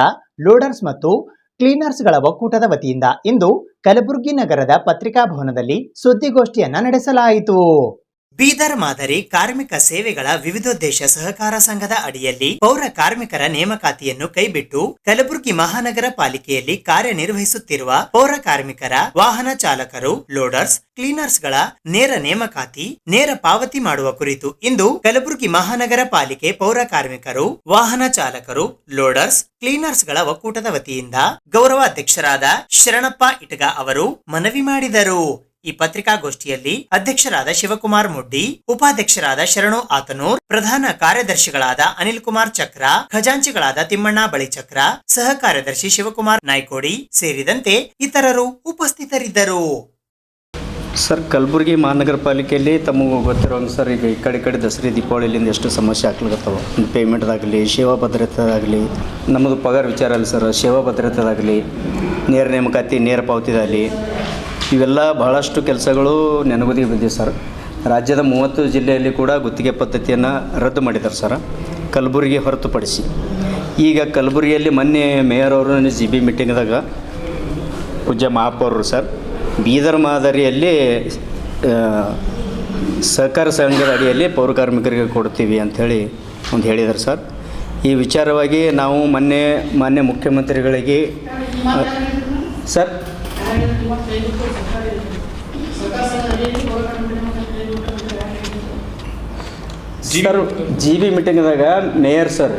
ಲೋಡರ್ಸ್ ಮತ್ತು ಕ್ಲೀನರ್ಸ್ಗಳ ಒಕ್ಕೂಟದ ವತಿಯಿಂದ ಇಂದು ಕಲಬುರಗಿ ನಗರದ ಪತ್ರಿಕಾ ಭವನದಲ್ಲಿ ಸುದ್ದಿಗೋಷ್ಠಿಯನ್ನ ನಡೆಸಲಾಯಿತು. ಬೀದರ್ ಮಾದರಿ ಕಾರ್ಮಿಕ ಸೇವೆಗಳ ವಿವಿಧೋದ್ದೇಶ ಸಹಕಾರ ಸಂಘದ ಅಡಿಯಲ್ಲಿ ಪೌರ ಕಾರ್ಮಿಕರ ನೇಮಕಾತಿಯನ್ನು ಕೈಬಿಟ್ಟು ಕಲಬುರಗಿ ಮಹಾನಗರ ಪಾಲಿಕೆಯಲ್ಲಿ ಕಾರ್ಯನಿರ್ವಹಿಸುತ್ತಿರುವ ಪೌರ ಕಾರ್ಮಿಕರ, ವಾಹನ ಚಾಲಕರು, ಲೋಡರ್ಸ್, ಕ್ಲೀನರ್ಸ್ಗಳ ನೇರ ನೇಮಕಾತಿ, ನೇರ ಪಾವತಿ ಮಾಡುವ ಕುರಿತು ಇಂದು ಕಲಬುರಗಿ ಮಹಾನಗರ ಪಾಲಿಕೆ ಪೌರ ಕಾರ್ಮಿಕರು, ವಾಹನ ಚಾಲಕರು, ಲೋಡರ್ಸ್, ಕ್ಲೀನರ್ಸ್ಗಳ ಒಕ್ಕೂಟದ ವತಿಯಿಂದ ಗೌರವ ಅಧ್ಯಕ್ಷರಾದ ಶರಣಪ್ಪ ಇಟಗ ಅವರು ಮನವಿ ಮಾಡಿದರು. ಈ ಪತ್ರಿಕಾಗೋಷ್ಠಿಯಲ್ಲಿ ಅಧ್ಯಕ್ಷರಾದ ಶಿವಕುಮಾರ್ ಮುಡ್ಡಿ, ಉಪಾಧ್ಯಕ್ಷರಾದ ಶರಣು ಆತನೂರ್, ಪ್ರಧಾನ ಕಾರ್ಯದರ್ಶಿಗಳಾದ ಅನಿಲ್ ಕುಮಾರ್ ಚಕ್ರ, ಖಜಾಂಚಿಗಳಾದ ತಿಮ್ಮಣ್ಣ ಬಳಿಚಕ್ರ, ಸಹ ಕಾರ್ಯದರ್ಶಿ ಶಿವಕುಮಾರ್ ನಾಯ್ಕೋಡಿ ಸೇರಿದಂತೆ ಇತರರು ಉಪಸ್ಥಿತರಿದ್ದರು. ಸರ್, ಕಲಬುರಗಿ ಮಹಾನಗರ ಪಾಲಿಕೆಯಲ್ಲಿ ತಮಗೆ ಗೊತ್ತಿರೋಂಗೆ ಸರ್, ಈಗ ಈ ಕಡೆ ದಸರಾ ದೀಪಾವಳಿಲಿಂದ ಎಷ್ಟು ಸಮಸ್ಯೆ ಆಗ್ಲಿಕತ್ತವೆ. ಪೇಮೆಂಟ್ದಾಗಲಿ, ಸೇವಾ ಭದ್ರತೆದಾಗಲಿ, ನಮ್ಮದು ಪಗಾರ ವಿಚಾರ ಅಲ್ಲ ಸರ್, ಸೇವಾ ಭದ್ರತೆದಾಗಲಿ, ನೇರ ನೇಮಕಾತಿ, ನೇರ ಪಾವತಿದಾಗಲಿ, ಇವೆಲ್ಲ ಬಹಳಷ್ಟು ಕೆಲಸಗಳು ನೆನಗುದಿ ಬಿದ್ದಿವೆ ಸರ್. ರಾಜ್ಯದ 30 ಜಿಲ್ಲೆಯಲ್ಲಿ ಕೂಡ ಗುತ್ತಿಗೆ ಪದ್ಧತಿಯನ್ನು ರದ್ದು ಮಾಡಿದ್ದಾರೆ ಸರ್, ಕಲಬುರಗಿ ಹೊರತುಪಡಿಸಿ. ಈಗ ಕಲಬುರಗಿಯಲ್ಲಿ ಮೊನ್ನೆ ಮೇಯರ್ ಅವರು ನನ್ನ GB ಮೀಟಿಂಗ್ದಾಗ ಪೂಜ್ಯ ಮಹಾಪೌರರು ಸರ್, ಬೀದರ್ ಮಾದರಿಯಲ್ಲಿ ಸಹಕಾರ ಸಂಘದ ಅಡಿಯಲ್ಲಿ ಪೌರ ಕಾರ್ಮಿಕರಿಗೆ ಕೊಡ್ತೀವಿ ಅಂಥೇಳಿ ಒಂದು ಹೇಳಿದ್ದಾರೆ ಸರ್. ಈ ವಿಚಾರವಾಗಿ ನಾವು ಮಾನ್ಯ ಮುಖ್ಯಮಂತ್ರಿಗಳಿಗೆ ಸರ್ GB ಮೀಟಿಂಗ್ದಾಗ ಮೇಯರ್ ಸರ್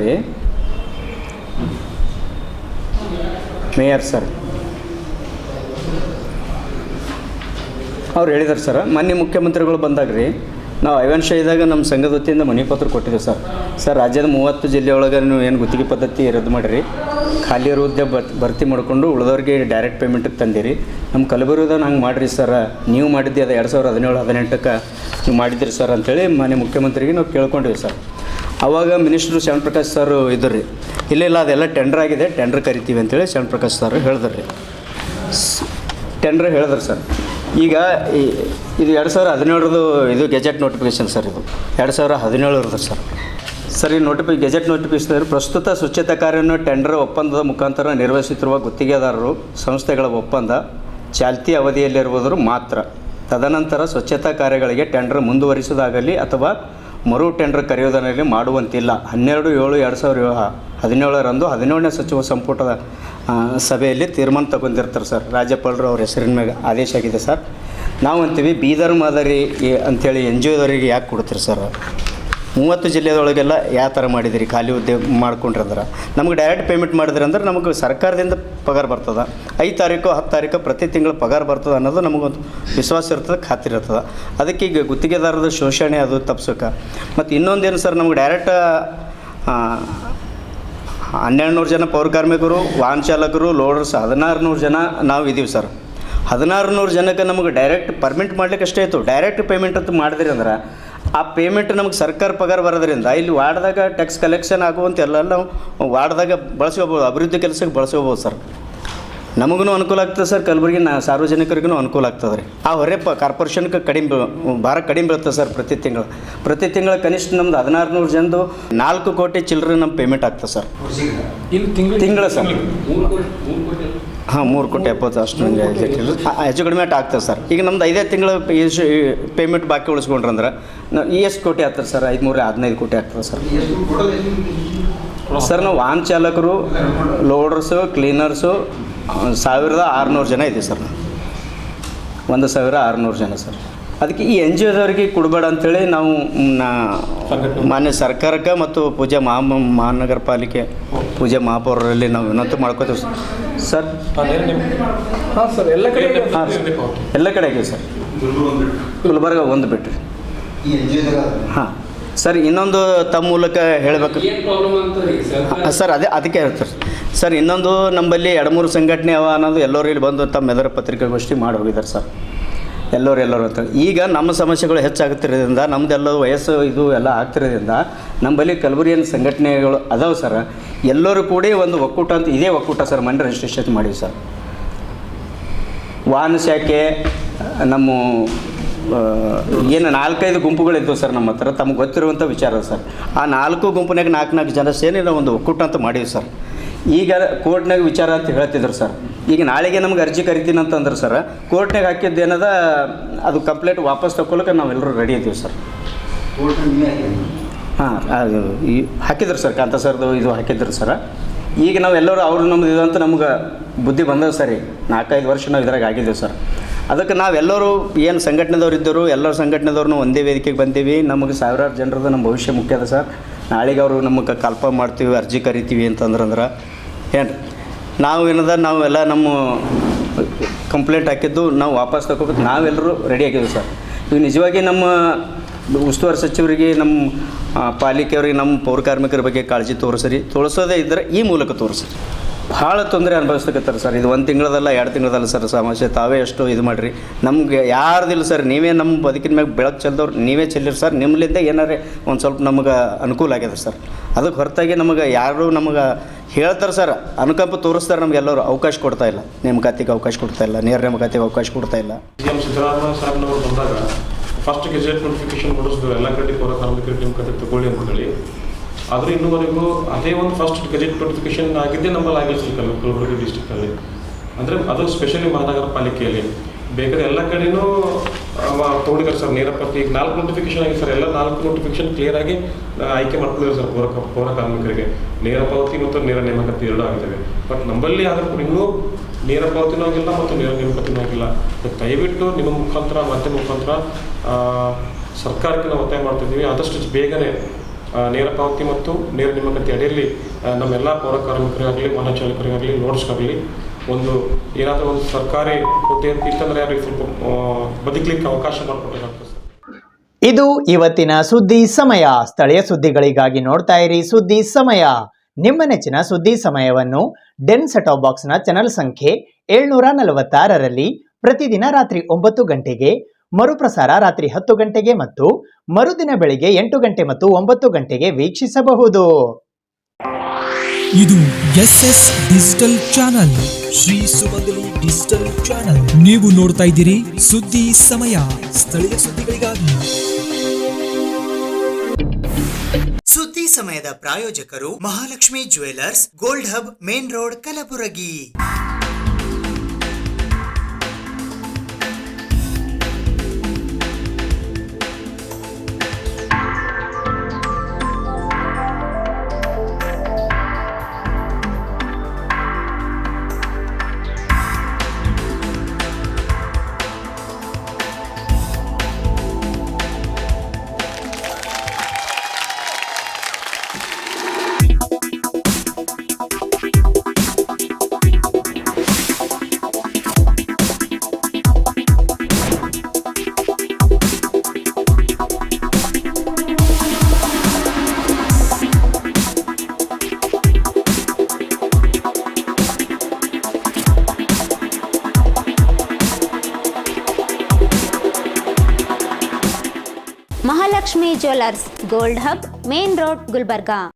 ಅವ್ರು ಹೇಳಿದಾರೆ ಸರ್, ಮಾನ್ಯ ಮುಖ್ಯಮಂತ್ರಿಗಳು ಬಂದಾಗ ನಾವು ಐವನ್ಶೈದಾಗ ನಮ್ಮ ಸಂಘದ ವತಿಯಿಂದ ಮನವಿ ಪತ್ರ ಕೊಟ್ಟಿದ್ದೀವಿ ಸರ್. ರಾಜ್ಯದ 30 ಜಿಲ್ಲೆಯೊಳಗೆ ನೀವು ಏನು ಗುತ್ತಿಗೆ ಪದ್ಧತಿ ರದ್ದು ಮಾಡಿರಿ, ಖಾಲಿ ಇರೋ ಹುದ್ದೆ ಭರ್ತಿ ಮಾಡಿಕೊಂಡು ಉಳಿದವ್ರಿಗೆ ಡೈರೆಕ್ಟ್ ಪೇಮೆಂಟಿಗೆ ತಂದಿರಿ. ನಮ್ಮ ಕಲಬುರಗಿದಾಗ ಹಂಗೆ ಮಾಡಿರಿ ಸರ್, ನೀವು ಮಾಡಿದ್ದೆ ಅದು 2017-18ಕ್ಕೆ ನೀವು ಮಾಡಿದ್ರಿ ಸರ್ ಅಂಥೇಳಿ ಮಾನ್ಯ ಮುಖ್ಯಮಂತ್ರಿಗೆ ನಾವು ಕೇಳ್ಕೊಂಡಿವಿ ಸರ್. ಆವಾಗ ಮಿನಿಸ್ಟ್ರು ಶರಣ್ ಪ್ರಕಾಶ್ ಸರ್ ಇದ್ದರು ರೀ, ಇಲ್ಲ ಅದೆಲ್ಲ ಟೆಂಡರ್ ಆಗಿದೆ, ಟೆಂಡರ್ ಕರಿತೀವಿ ಅಂಥೇಳಿ ಶರಣ್ ಪ್ರಕಾಶ್ ಸರ್ ಹೇಳಿದ್ರು ರೀ. ಟೆಂಡರ್ ಹೇಳಿದ್ರು ಸರ್. ಈಗ ಇದು 2017 ಇದು ಗೆಜೆಟ್ ನೋಟಿಫಿಕೇಷನ್ ಸರ್, ಇದು 2017 ಸರ್. ಈ ಗೆಜೆಟ್ ನೋಟಿಫಿಕೇಷನ್ ಪ್ರಸ್ತುತ ಸ್ವಚ್ಛತಾ ಕಾರ್ಯವನ್ನು ಟೆಂಡರ್ ಒಪ್ಪಂದದ ಮುಖಾಂತರ ನಿರ್ವಹಿಸುತ್ತಿರುವ ಗುತ್ತಿಗೆದಾರರು ಸಂಸ್ಥೆಗಳ ಒಪ್ಪಂದ ಚಾಲ್ತಿ ಅವಧಿಯಲ್ಲಿರುವುದರು ಮಾತ್ರ. ತದನಂತರ ಸ್ವಚ್ಛತಾ ಕಾರ್ಯಗಳಿಗೆ ಟೆಂಡರ್ ಮುಂದುವರಿಸುವುದಾಗಲಿ ಅಥವಾ ಮರು ಟೆಂಡರ್ ಕರೆಯುವುದರಲ್ಲಿ ಮಾಡುವಂತಿಲ್ಲ. 12/7/2017 17ನೇ ಸಚಿವ ಸಂಪುಟದ ಸಭೆಯಲ್ಲಿ ತೀರ್ಮಾನ ತಗೊಂಡಿರ್ತಾರೆ ಸರ್. ರಾಜ್ಯಪಾಲರು ಅವ್ರ ಹೆಸರಿನ ಮೇಲೆ ಆದೇಶ ಆಗಿದೆ ಸರ್. ನಾವು ಅಂತೀವಿ ಬೀದರ್ ಮಾದರಿ ಅಂಥೇಳಿ NGOದವರಿಗೆ ಯಾಕೆ ಕೊಡ್ತೀರಿ ಸರ್? 30 ಜಿಲ್ಲೆದೊಳಗೆಲ್ಲ ಯಾವ ಥರ ಮಾಡಿದಿರಿ, ಖಾಲಿ ಹುದ್ದೆ ಮಾಡ್ಕೊಂಡ್ರಂದ್ರೆ ನಮಗೆ ಡೈರೆಕ್ಟ್ ಪೇಮೆಂಟ್ ಮಾಡಿದ್ರಿ ಅಂದ್ರೆ ನಮಗೆ ಸರ್ಕಾರದಿಂದ ಪಗಾರ ಬರ್ತದೆ. 5 ತಾರೀಕು 10 ತಾರೀಕು ಪ್ರತಿ ತಿಂಗಳು ಪಗಾರ ಬರ್ತದೆ ಅನ್ನೋದು ನಮಗೊಂದು ವಿಶ್ವಾಸ ಇರ್ತದೆ, ಖಾತ್ರಿ ಇರ್ತದೆ. ಅದಕ್ಕೆ ಈಗ ಗುತ್ತಿಗೆದಾರರ ಶೋಷಣೆ ಅದು ತಪ್ಸೋಕೆ. ಮತ್ತು ಇನ್ನೊಂದೇನು ಸರ್, ನಮಗೆ ಡೈರೆಕ್ಟ್ 1200 ಜನ ಪೌರ ಕಾರ್ಮಿಕರು, ವಾಹನ ಚಾಲಕರು, ಲೋಡರ್ಸ್ 1600 ಜನ ನಾವು ಇದ್ದೀವಿ ಸರ್. 1600 ಜನಕ್ಕೆ ನಮಗೆ ಡೈರೆಕ್ಟ್ ಪರ್ಮಿಟ್ ಮಾಡ್ಲಿಕ್ಕೆ ಅಷ್ಟೇ ಆಯಿತು. ಡೈರೆಕ್ಟ್ ಪೇಮೆಂಟ್ ಅಂತ ಮಾಡಿದ್ರಿ ಅಂದ್ರೆ ಆ ಪೇಮೆಂಟ್ ನಮಗೆ ಸರ್ಕಾರ ಪಗಾರ ಬರೋದ್ರಿಂದ ಇಲ್ಲಿ ವಾರ್ಡ್ದಾಗ ಟ್ಯಾಕ್ಸ್ ಕಲೆಕ್ಷನ್ ಆಗುವಂತೆಲ್ಲ ನಾವು ವಾರ್ಡ್ದಾಗ ಬಳಸ್ಕೋಬೋದು, ಅಭಿವೃದ್ಧಿ ಕೆಲಸಕ್ಕೆ ಬಳಸ್ಕೋಬೋದು ಸರ್. ನಮಗೂ ಅನುಕೂಲ ಆಗ್ತದೆ ಸರ್, ಕಲಬುರಗಿ ಸಾರ್ವಜನಿಕರಿಗೂ ಅನುಕೂಲ ಆಗ್ತದೆ ರೀ. ಆ ಹೊರೆ ಕಾರ್ಪೊರೇಷನ್ಗೆ ಭಾರ ಕಡಿಮೆ ಬೀಳುತ್ತೆ ಸರ್ ಪ್ರತಿ ತಿಂಗಳು ಕನಿಷ್ಠ ನಮ್ದು 1600 ಜನದು 4 ಕೋಟಿ ಚಿಲ್ಲರೆ ನಮ್ಮ ಪೇಮೆಂಟ್ ಆಗ್ತದೆ ಸರ್ ತಿಂಗಳ ಸರ್. ಹಾಂ 3,70,00,000 ಅಷ್ಟು ಹೆಚ್ಚು ಕಡಿಮೆ ಆಗ್ತದೆ ಸರ್. ಈಗ ನಮ್ದು 5 ತಿಂಗಳ ಪೇಮೆಂಟ್ ಬಾಕಿ ಉಳಿಸ್ಕೊಂಡ್ರಂದ್ರೆ ಎಷ್ಟು ಕೋಟಿ ಆಗ್ತದೆ ಸರ್? 15 ಕೋಟಿ ಆಗ್ತದೆ ಸರ್. ಸರ್ ನಾವು ವಾಹನ ಚಾಲಕರು, ಲೋಡರ್ಸು, ಕ್ಲೀನರ್ಸು 1600 ಜನ ಇದೆ ಸರ್. 1600 ಜನ ಸರ್. ಅದಕ್ಕೆ ಈ ಎನ್ ಜಿ ಒದವರಿಗೆ ಕೊಡಬೇಡ ಅಂಥೇಳಿ ನಾವು ಮಾನ್ಯ ಸರ್ಕಾರಕ್ಕೆ ಮತ್ತು ಮಹಾನಗರ ಪಾಲಿಕೆ ಪೂಜೆ ಮಹಾಪೌರರಲ್ಲಿ ನಾವು ವಿನಂತಿ ಮಾಡ್ಕೋತೀವಿ ಸರ್. ಹಾಂ ಸರ್, ಎಲ್ಲ ಕಡೆ ಆಗಿದೆ ಸರ್. ಗುಲ್ಬರ್ಗ ಒಂದು ಬಿಟ್ಟರೆ. ಹಾಂ ಸರ್, ಇನ್ನೊಂದು ತಮ್ಮ ಮೂಲಕ ಹೇಳಬೇಕು ಸರ್. ಅದಕ್ಕೆ ಹೇಳ್ತಾರೆ ಸರ್. ಇನ್ನೊಂದು ನಮ್ಮಲ್ಲಿ 2-3 ಸಂಘಟನೆ ಅವ ಅನ್ನೋದು ಎಲ್ಲರೂ ಇಲ್ಲಿ ಬಂದು ತಮ್ಮ ಎದುರು ಪತ್ರಿಕಾಗೋಷ್ಠಿ ಮಾಡಿ ಹೋಗಿದ್ದಾರೆ ಸರ್. ಎಲ್ಲರೂ ಅಂತ. ಈಗ ನಮ್ಮ ಸಮಸ್ಯೆಗಳು ಹೆಚ್ಚಾಗುತ್ತಿರೋದ್ರಿಂದ, ನಮ್ಮದೆಲ್ಲ ವಯಸ್ಸು ಇದು ಎಲ್ಲ ಆಗ್ತಿರೋದ್ರಿಂದ ನಮ್ಮಲ್ಲಿ ಕಲಬುರಗಿಯ ಸಂಘಟನೆಗಳು ಅದಾವೆ ಸರ್. ಎಲ್ಲರೂ ಕೂಡಿ ಒಂದು ಒಕ್ಕೂಟ ಅಂತ ಇದೇ ಒಕ್ಕೂಟ ಸರ್ ಮನೆ ರಿಜಿಸ್ಟ್ರೇಷನ್ ಮಾಡೀವಿ ಸರ್. ವಾಹನ ಶಾಖೆ ನಮ್ಮ ಏನು 4-5 ಗುಂಪುಗಳಿದ್ದವು ಸರ್ ನಮ್ಮ ಹತ್ರ, ತಮಗೆ ಗೊತ್ತಿರುವಂಥ ವಿಚಾರ ಸರ್. ಆ 4 ಗುಂಪಿನಾಗ 4 ಜನ ಸೇರಿ ನಾವು ಒಂದು ಒಕ್ಕೂಟ ಅಂತ ಮಾಡೀವಿ ಸರ್. ಈಗ ಕೋರ್ಟ್ನಾಗ ವಿಚಾರ ಅಂತ ಹೇಳ್ತಿದ್ರು ಸರ್. ಈಗ ನಾಳೆಗೆ ನಮ್ಗೆ ಅರ್ಜಿ ಕರಿತೀನಿ ಅಂತಂದ್ರೆ ಸರ್, ಕೋರ್ಟ್ನಾಗ ಹಾಕಿದ್ದೇನದ ಅದು ಕಂಪ್ಲೇಂಟ್ ವಾಪಸ್ ತಗೊಳ್ಳೋಕೆ ನಾವೆಲ್ಲರೂ ರೆಡಿ ಇದ್ದೀವಿ ಸರ್. ಹಾಂ, ಅದು ಹಾಕಿದ್ರು ಸರ್, ಕಾಂತ ಸರ್ದು ಇದು ಹಾಕಿದ್ರು ಸರ್. ಈಗ ನಾವೆಲ್ಲರೂ ಅವ್ರು ನಮ್ಮದು ಇದು ಅಂತ ನಮ್ಗೆ ಬುದ್ಧಿ ಬಂದವು ಸರಿ. 4-5 ವರ್ಷ ನಾವು ಇದ್ರಾಗ ಆಗಿದ್ದೀವಿ ಸರ್. ಅದಕ್ಕೆ ನಾವೆಲ್ಲರೂ ಏನು ಸಂಘಟನೆದವ್ರು ಇದ್ದರು, ಎಲ್ಲರ ಸಂಘಟನೆದವ್ರನ್ನೂ ಒಂದೇ ವೇದಿಕೆಗೆ ಬಂದೀವಿ. ನಮಗೆ ಸಾವಿರಾರು ಜನರದ್ದು ನಮ್ಮ ಭವಿಷ್ಯ ಮುಖ್ಯ ಅದ ಸರ್. ನಾಳೆಗೆ ಅವರು ನಮಗೆ ಕನ್ಫರ್ಮ್ ಮಾಡ್ತೀವಿ, ಅರ್ಜಿ ಕರಿತೀವಿ ಅಂತಂದ್ರೆ ಏನು ನಾವು ಏನದ ನಾವೆಲ್ಲ ನಮ್ಮ ಕಂಪ್ಲೇಂಟ್ ಹಾಕಿದ್ದು ನಾವು ವಾಪಸ್ ತಗೋಬೇಕು, ನಾವೆಲ್ಲರೂ ರೆಡಿ ಆಗಿದ್ದೀವಿ ಸರ್. ಈಗ ನಿಜವಾಗಿ ನಮ್ಮ ಉಸ್ತುವಾರಿ ಸಚಿವರಿಗೆ, ನಮ್ಮ ಪಾಲಿಕೆಯವರಿಗೆ, ನಮ್ಮ ಪೌರ ಕಾರ್ಮಿಕರ ಬಗ್ಗೆ ಕಾಳಜಿ ತೋರಿಸೋದೇ ಇದ್ದರೆ ಈ ಮೂಲಕ ತೋರಿಸ್ರಿ. ಭಾಳ ತೊಂದರೆ ಅನುಭವಿಸ್ತಕ್ಕತ್ತಾರೆ ಸರ್. ಇದು 1 ತಿಂಗಳದಲ್ಲ 2 ತಿಂಗಳದಲ್ಲ ಸರ್ ಸಮಸ್ಯೆ. ತಾವೇ ಎಷ್ಟು ಇದು ಮಾಡಿರಿ, ನಮ್ಗೆ ಯಾರ್ದಿಲ್ಲ ಸರ್. ನೀವೇ ನಮ್ಮ ಬದುಕಿನ ಮ್ಯಾಗ ಬೆಳಕು ಚೆಲ್ದವ್ರು ನೀವೇ ಚೆಲ್ಲಿರಿ ಸರ್. ನಿಮ್ಮಲಿಂದ ಏನಾರೇ ಒಂದು ಸ್ವಲ್ಪ ನಮಗೆ ಅನುಕೂಲ ಆಗ್ಯದ ಸರ್. ಅದಕ್ಕೆ ಹೊರತಾಗಿ ನಮಗೆ ಯಾರು ನಮಗೆ ಹೇಳ್ತಾರೆ ಸರ್, ಅನುಕಂಪ ತೋರಿಸ್ತಾರೆ, ನಮಗೆಲ್ಲರೂ ಅವಕಾಶ ಕೊಡ್ತಾಯಿಲ್ಲ. ನೇಮಕಾತಿಗೆ ಅವಕಾಶ ಕೊಡ್ತಾಯಿಲ್ಲ, ನೇರ ನೇಮಕಾತಿಗೆ ಅವಕಾಶ ಕೊಡ್ತಾಯಿಲ್ಲ. ಸಿದ್ದರಾಮಯ್ಯ ಸಾಹೇಬ್ನವರು ಬಂದಾಗ ಫಸ್ಟ್ ಗೆಜೆಟ್ ನೋಟಿಫಿಕೇಶನ್ ಮಾಡಿಸಿದ್ರು, ಎಲ್ಲ ಕಡೆ ಪೌರ ಕಾರ್ಮಿಕರ ನೇಮಕಾತಿ ತಗೊಳ್ಳಿ ಅಂತೇಳಿ. ಆದರೆ ಇನ್ನೂವರೆಗೂ ಅದೇ ಒಂದು ಫಸ್ಟ್ ಗೆಜೆಟ್ ನೋಟಿಫಿಕೇಶನ್ ಆಗಿದ್ದೇ ನಮ್ಮಲ್ಲಿ ಆಗಿಲ್ಲ ಕಲಬುರಗಿ ಡಿಸ್ಟ್ರಿಕ್ಟಲ್ಲಿ. ಅಂದರೆ ಅದು ಸ್ಪೆಷಲಿ ಮಹಾನಗರ ಪಾಲಿಕೆಯಲ್ಲಿ. ಬೇಕಾದ್ರೆ ಎಲ್ಲ ಕಡೆಯೂ ತೊಗೊಂಡಿದ್ದಾರೆ ಸರ್ ನೇರಪತಿ. ಈಗ 4 ನೋಟಿಫಿಕೇಶನ್ ಆಗಿದೆ ಸರ್. ಎಲ್ಲ 4 ನೋಟಿಫಿಕೇಶನ್ ಕ್ಲಿಯರಾಗಿ ಆಯ್ಕೆ ಮಾಡ್ಕೊಂಡಿದ್ದಾರೆ ಸರ್ ಪೌರ ಕಾರ್ಮಿಕರಿಗೆ. ನೇರ ಪಾವತಿ ಮತ್ತು ನೇರ ನೇಮಕಾತಿ 2 ಆಗಿದ್ದಾವೆ. ಬಟ್ ನಮ್ಮಲ್ಲಿ ಆದರೂ ಇನ್ನೂ ನೇರ ಪಾವತಿನೂ ಆಗಿಲ್ಲ ಮತ್ತು ನೇರ ನೇಮಕಾತಿನೂ ಆಗಿಲ್ಲ. ದಯವಿಟ್ಟು ನಿಮ್ಮ ಮುಖಾಂತರ, ಮಾಧ್ಯಮ ಮುಖಾಂತರ ಸರ್ಕಾರಕ್ಕೆ ನಾವು ಒತ್ತಾಯ ಮಾಡ್ತಿದ್ದೀವಿ, ಆದಷ್ಟು ಬೇಗನೆ ನೇರ ಪಾವತಿ ಮತ್ತು ನೇರ ನೇಮಕಾತಿ ಅಡಿಯಲ್ಲಿ ನಮ್ಮೆಲ್ಲ ಪೌರ ಕಾರ್ಮಿಕರಿಗಾಗಲಿ, ವಾಹನ ಚಾಲಕರಿಗಾಗಲಿ, ಲೋಡ್ಸ್ಗಾಗಲಿ ಒಂದು ಏನಾದರೂ ಒಂದು ಸರ್ಕಾರಿ ಹುದ್ದೆ ಇತ್ತಂದರೆ ಯಾರಿಗೆ ಸ್ವಲ್ಪ ಬದುಕಲಿಕ್ಕೆ ಅವಕಾಶ ಮಾಡಿಕೊಡ್ಬೇಕಾಗ್ತದೆ ಸರ್. ಇದು ಇವತ್ತಿನ ಸುದ್ದಿ ಸಮಯ. ಸ್ಥಳೀಯ ಸುದ್ದಿಗಳಿಗಾಗಿ ನೋಡ್ತಾ ಇರಿ ಸುದ್ದಿ ಸಮಯ. ನಿಮ್ಮ ನೆಚ್ಚಿನ ಸುದ್ದಿ ಸಮಯವನ್ನು ಡೆನ್ ಸೆಟಾಪ್ ಬಾಕ್ಸ್ನ ಚಾನಲ್ ಸಂಖ್ಯೆ 746ರಲ್ಲಿ ಪ್ರತಿದಿನ ರಾತ್ರಿ 9 ಗಂಟೆಗೆ, ಮರುಪ್ರಸಾರ ರಾತ್ರಿ 10 ಗಂಟೆಗೆ ಮತ್ತು ಮರುದಿನ ಬೆಳಿಗ್ಗೆ 8 ಗಂಟೆ ಮತ್ತು 9 ಗಂಟೆಗೆ ವೀಕ್ಷಿಸಬಹುದು. ಇದು SS ಡಿಜಿಟಲ್ ಚಾನಲ್, ಶ್ರೀ ಸುಮಂಗಲಿ ಡಿಜಿಟಲ್ ಚಾನಲ್. ನೀವು ನೋಡ್ತಾ ಇದ್ದೀರಿ ಸುದ್ದಿ ಸಮಯ, ಸ್ಥಳೀಯ ಸುದ್ದಿಗಳಿಗಾಗಿ. ಸುದ್ದಿ ಸಮಯದ ಪ್ರಾಯೋಜಕರು Mahalakshmi jewellers, gold hub, main road, Kalaburagi. Mahalakshmi jewellers, gold hub, main road, Gulbarga.